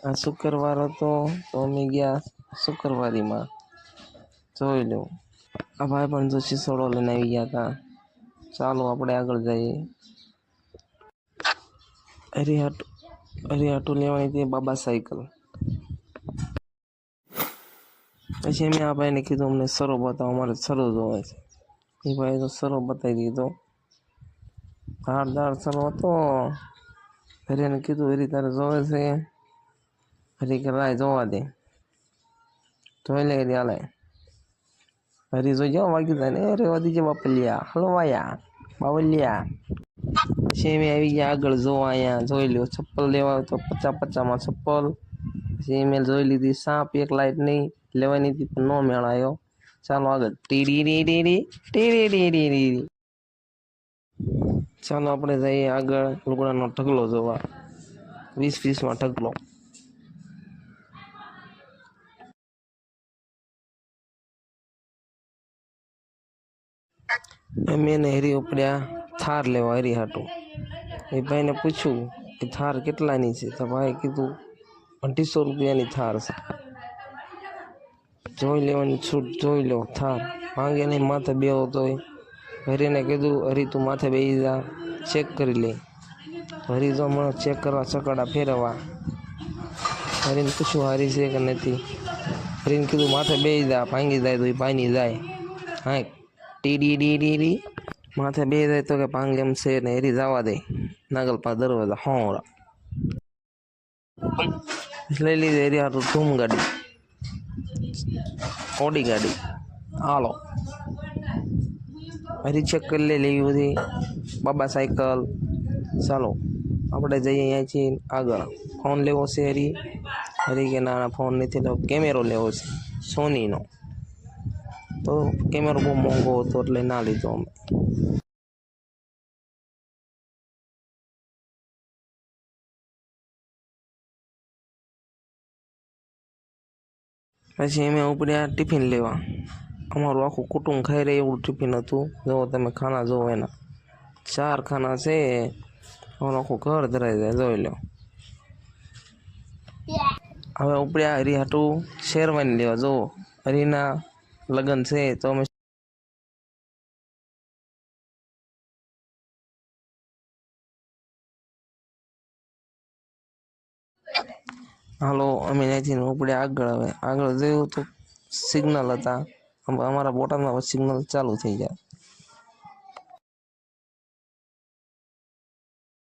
આ શુક્રવાર હતો તો અમે ગયા શુક્રવારીમાં જોઈ લો. આ ભાઈ પણ જો શીસોડો લઈને આવી ગયા હતા. ચાલો આપણે આગળ જઈએ. હરિહાટું લેવાની હતી બાબા સાયકલ. પછી મેં આ ભાઈને કીધું અમને સરો બતાવો, અમારે સરો જોવે છે. એ ભાઈ તો સરો બતાવી દીધો. ધારદાર સરો હતો. હરિયાને કીધું હરી તારે જોવે છે? હરી કે રાય જોવા દે. જોઈ લે હરી હાલે. હરી જોઈ જાઓ વાગી જાય ને રેવા દીજે બાપલિયા હલવાયા બાવલિયા. પછી મેં આવી ગયા આગળ જોવા. અહીંયા જોઈ લ્યો ચપ્પલ લેવા તો 50-50માં ચપ્પલ. પછી મેં જોઈ લીધી સાપ એક લાઈટ નહીં લેવાની હતી પણ નો મેળાયો. ચાલો આગળ ટીડી. ચાલો આપણે જઈએ આગળ લુગડાનો ઢગલો જોવા. 20-20માં ઢગલો. અમે ને હરી ઉપડ્યા થાર લેવા હરિહાટું. એ ભાઈને પૂછ્યું કે થાર કેટલાની છે? તો ભાઈ કીધું 250 રૂપિયાની થાર છે. જોઈ લેવાની છૂટ, જોઈ લો થાર. માંગે નહીં માથે બેહો તોય. હરીને કીધું હરી તું માથે બેસી જા, ચેક કરી લે. હરી તો મને ચેક કરવા ચકડા ફેરવવા. હરીને પૂછ્યું હારી છે કે નથી. હરીને કીધું માથે બેસી જા, ભાંગી જાય તો એ ભાંગી જાય. હા ટીડી માથે બે જાય તો કે ભાંગ એમ છે ને હરી જવા દે. નાગલપા દરવાજા હોરા લઈ લીધી હરી હાટું ધૂમ ગાડી, ઓડી ગાડી. હાલો હરી ચેક કરી લે લેવી બધી. બાબા સાયકલ. ચાલો આપણે જઈએ અહીંયાથી આગળ. ફોન લેવો છે હરી કે ના ફોન નથી લેવો, કેમેરો લેવો છે સોનીનો. તો કેમેરો બહુ મોંઘો હતો એટલે ના લીધો અમે. પછી અમે ઉપડ્યા ટિફિન લેવા. અમારું આખું કુટુંબ ખાઈ રહે એવું ટિફિન હતું. જો તમે ખાના જોવો એના 4 ખાના છે. અમારું આખું ઘર ધરાઈ જાય જોઈ લો. હવે ઉપડ્યા હરિહાટું શેરવાની લેવા. જો હરીના લગ્ન છે તો અમે હાલો અમે ત્યાંથી ઉપડ્યા આગળ. હવે આગળ જોયું તો સિગ્નલ હતા. અમારા બોટાદમાં સિગ્નલ ચાલુ થઈ જાય.